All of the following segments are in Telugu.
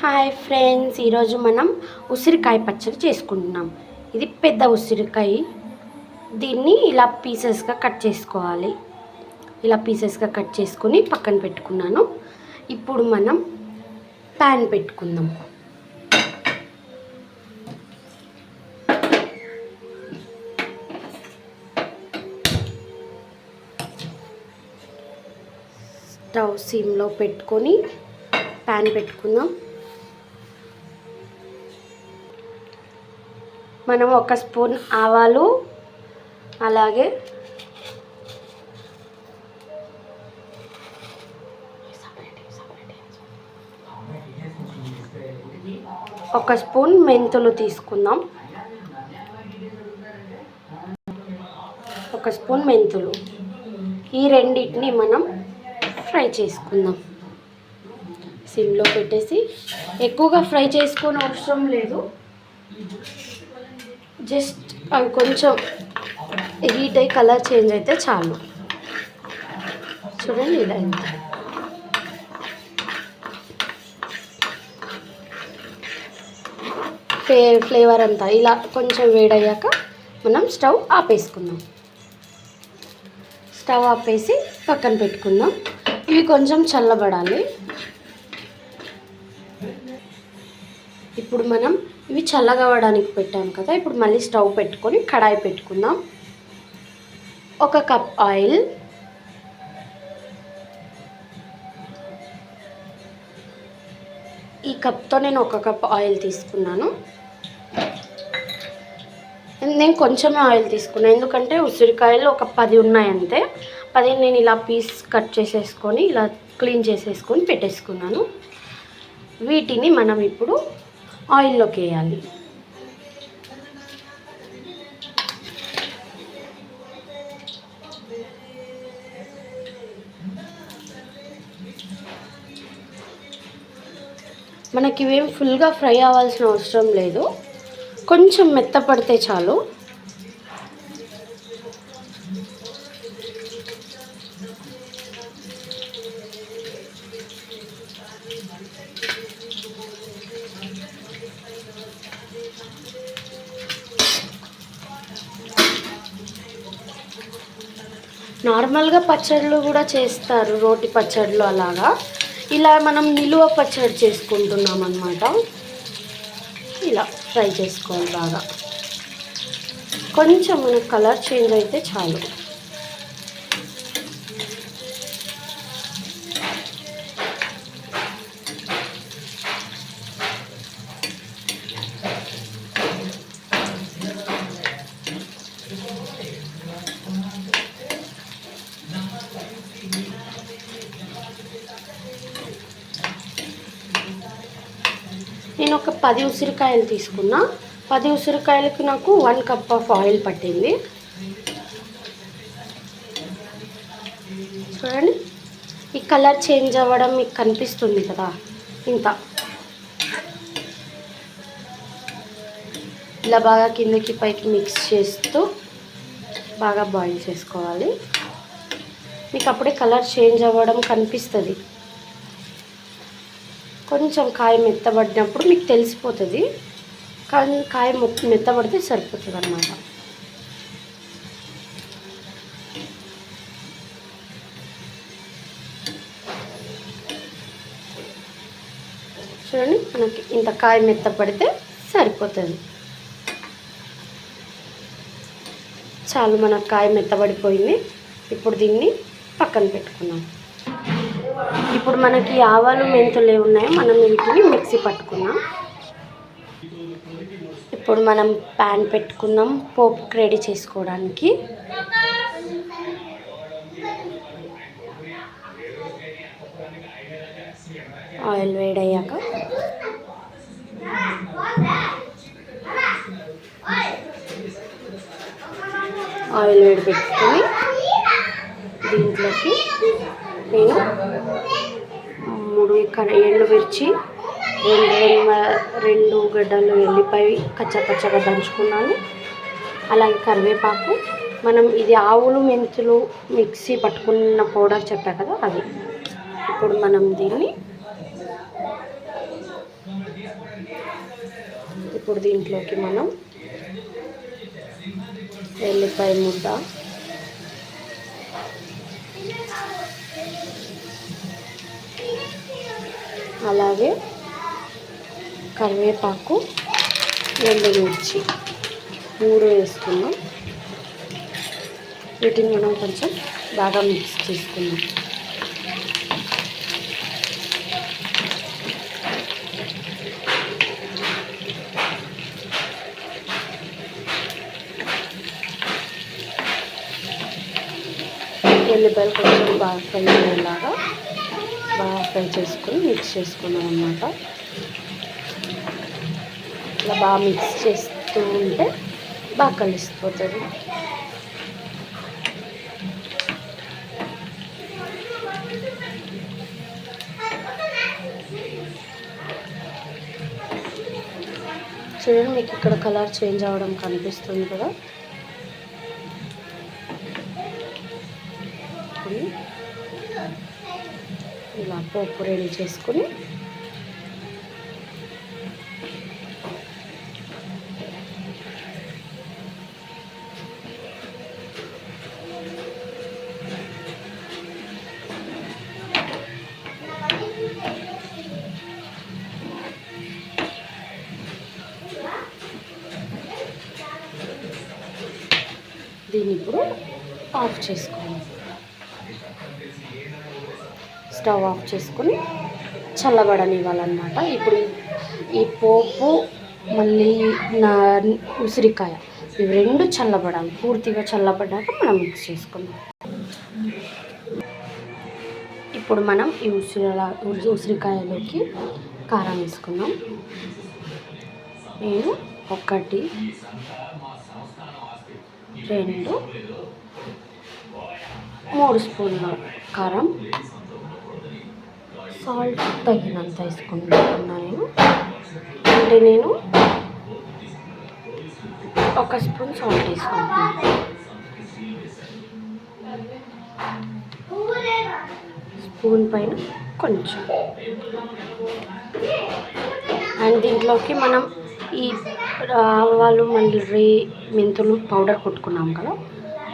హాయ్ ఫ్రెండ్స్, ఈరోజు మనం ఉసిరికాయ పచ్చడి చేసుకుంటున్నాం. ఇది పెద్ద ఉసిరికాయ. దీన్ని ఇలా పీసెస్గా కట్ చేసుకోవాలి. ఇలా పీసెస్గా కట్ చేసుకొని పక్కన పెట్టుకున్నాను. ఇప్పుడు మనం ప్యాన్ పెట్టుకుందాం. స్టవ్ సిమ్లో పెట్టుకొని ప్యాన్ పెట్టుకుందాం. మనం 1 స్పూన్ ఆవాలు, అలాగే 1 స్పూన్ మెంతులు తీసుకుందాం. 1 స్పూన్ మెంతులు. ఈ రెండింటిని మనం ఫ్రై చేసుకుందాం. సిమ్లో పెట్టేసి ఎక్కువగా ఫ్రై చేసుకొని అవసరం లేదు, జస్ట్ అవి కొంచెం హీట్ అయ్యి కలర్ చేంజ్ అయితే చాలు. చూడండి, ఇలా ఎంత ఫ్లేవర్ అంతా ఇలా కొంచెం వేడయ్యాక మనం స్టవ్ ఆపేసుకుందాం. స్టవ్ ఆపేసి పక్కన పెట్టుకుందాం. ఇవి కొంచెం చల్లబడాలి. ఇప్పుడు మనం ఇవి చల్లగవడానికి పెట్టాం కదా, ఇప్పుడు మళ్ళీ స్టవ్ పెట్టుకొని కడాయి పెట్టుకుందాం. 1 కప్ ఆయిల్, ఈ కప్తో నేను 1 కప్ ఆయిల్ తీసుకున్నాను. నేను కొంచెమే ఆయిల్ తీసుకున్నాను, ఎందుకంటే ఉసిరికాయలు ఒక 10 ఉన్నాయి అంతే. 10 నేను ఇలా పీస్ కట్ చేసేసుకొని ఇలా క్లీన్ చేసేసుకొని పెట్టేసుకున్నాను. వీటిని మనం ఇప్పుడు ఆయిల్లోకి వేయాలి. మనకి ఇవేం ఫుల్గా ఫ్రై అవ్వాల్సిన అవసరం లేదు, కొంచెం మెత్తపడితే చాలు. నార్మల్గా పచ్చళ్ళు కూడా చేస్తారు, రోటి పచ్చళ్ళు అలాగా. ఇలా మనం నిలువ పచ్చడి చేసుకుంటున్నాం అన్నమాట. ఇలా ఫ్రై చేసుకోవాలి బాగా. కొంచెం మనకు కలర్ చేంజ్ అయితే చాలు. నేను ఒక 10 ఉసిరికాయలు తీసుకున్నా. 10 ఉసిరికాయలకి నాకు 1 కప్ ఆఫ్ ఆయిల్ పట్టింది. చూడండి, ఈ కలర్ చేంజ్ అవ్వడం మీకు కనిపిస్తుంది కదా, ఇంత. ఇలా బాగా కిందకి పైకి మిక్స్ చేస్తూ బాగా బాయిల్ చేసుకోవాలి. మీకు అప్పుడే కలర్ చేంజ్ అవ్వడం కనిపిస్తుంది. కొంచెం కాయ మెత్తబడినప్పుడు మీకు తెలిసిపోతుంది, కానీ కాయ మెత్తబడితే సరిపోతుంది అన్నమాట. చూడండి, మనకి ఇంత కాయ మెత్తపడితే సరిపోతుంది చాలు. మన కాయ మెత్తబడిపోయింది. ఇప్పుడు దీన్ని పక్కన పెట్టుకున్నాం. ఇప్పుడు మనకి ఆవాలు, మెంతులు ఏమి ఉన్నాయో మనం వీటిని మిక్సీ పట్టుకున్నాం. ఇప్పుడు మనం ప్యాన్ పెట్టుకుందాం పోపుకి రెడీ చేసుకోవడానికి. ఆయిల్ వేడయ్యాక ఆయిల్ వేడి పెట్టుకొని దీంట్లోకి నేను 3 ఎండుమిర్చి, 2 గడ్డలు ఎల్లిపాయ కచ్చపచ్చగా దంచుకున్నాను, అలాగే కరివేపాకు. మనం ఇది ఆవులు మెంతులు మిక్సీ పట్టుకున్న పౌడర్ చెప్పా కదా, అది. ఇప్పుడు మనం దీన్ని ఇప్పుడు దీంట్లోకి మనం ఎల్లిపాయ ముద్ద, అలాగే కరివేపాకు, ఎండుమిర్చి 3 వేసుకున్నాం. వీటిని మనం కొంచెం బాగా మిక్స్ చేసుకుందాం. ఎల్లిపాయలు కొంచెం బాగా ఫ్రై అయ్యేలాగా బాగా ఫ్రై చేసుకొని మిక్స్ చేసుకున్నాం అన్నమాట. ఇలా బాగా మిక్స్ చేస్తూ ఉంటే బాగా కలిసిపోతుంది. చూడండి, మీకు ఇక్కడ కలర్ చేంజ్ అవ్వడం కనిపిస్తుంది కదా. ఇలా పోపు రెడీ చేసుకుని దీన్ని ఇప్పుడు ఆఫ్ చేసుకోవాలి. స్టవ్ ఆఫ్ చేసుకుని చల్లబడనివ్వాలన్నమాట. ఇప్పుడు ఈ పోపు మళ్ళీ ఉసిరికాయ ఇవి 2 చల్లబడాలి. పూర్తిగా చల్లబడ్డాక మనం మిక్స్ చేసుకుందాం. ఇప్పుడు మనం ఈ ఉసిరికాయలోకి కారం వేసుకుందాం. నేను 1, 2, 3 స్పూన్ల కారం, సాల్ట్ తగినంత వేసుకుంటున్నా నేను. అంటే నేను 1 స్పూన్ సాల్ట్ వేసుకుంటున్నాను. స్పూన్ పైన కొంచెం. అండ్ దీంట్లోకి మనం ఈ ఆవాలు మళ్ళీ మెంతులు పౌడర్ కొట్టుకున్నాం కదా,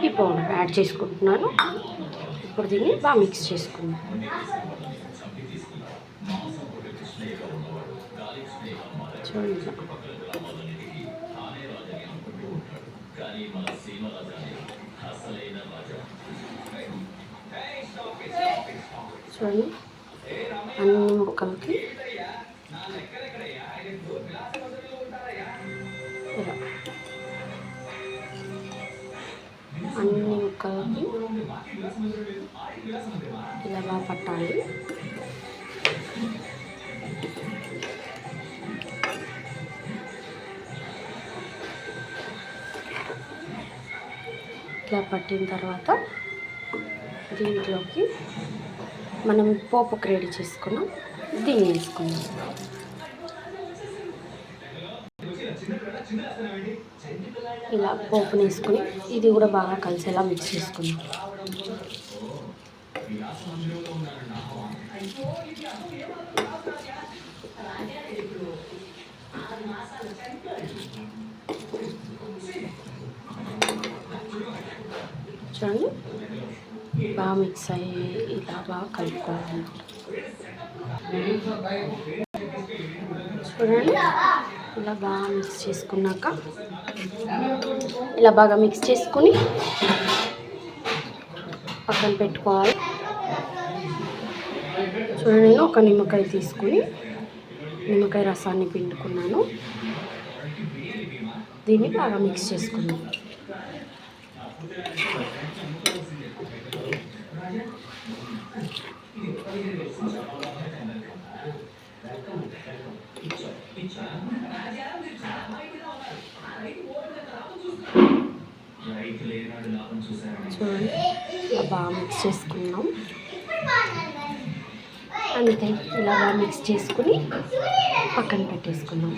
ఈ పౌడర్ యాడ్ చేసుకుంటున్నాను. ఇప్పుడు దీన్ని బాగా మిక్స్ చేసుకుందాం. చూడండి, చూడండి అన్ని ముక్కలకి ఇలా అన్ని ముక్కలకి ఇలా బాగా పట్టాలి. ఇట్లా పట్టిన తర్వాత దీంట్లోకి మనం పోపుకి రెడీ చేసుకున్నాం, దీన్ని వేసుకున్నాం. ఇలా పోపుని వేసుకుని ఇది కూడా బాగా కలిసేలా మిక్స్ చేసుకున్నాం. చూడండి, బాగా మిక్స్ అయ్యి ఇలా బాగా కలుపుకోవాలి. చూడండి, ఇలా బాగా మిక్స్ చేసుకున్నాక ఇలా బాగా మిక్స్ చేసుకుని పక్కన పెట్టుకోవాలి. చూడండి, నేను 1 నిమ్మకాయ తీసుకుని నిమ్మకాయ రసాన్ని పిండుకున్నాను. దీన్ని బాగా మిక్స్ చేసుకున్నాను. చూడండి, బాగా మిక్స్ చేసుకున్నాం. అంతే, ఇలా బాగా మిక్స్ చేసుకుని పక్కన పెట్టేసుకున్నాం.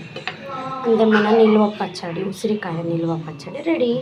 అంతే, మన నిల్వ పచ్చడి, ఉసిరికాయ నిల్వ పచ్చడి రెడీ.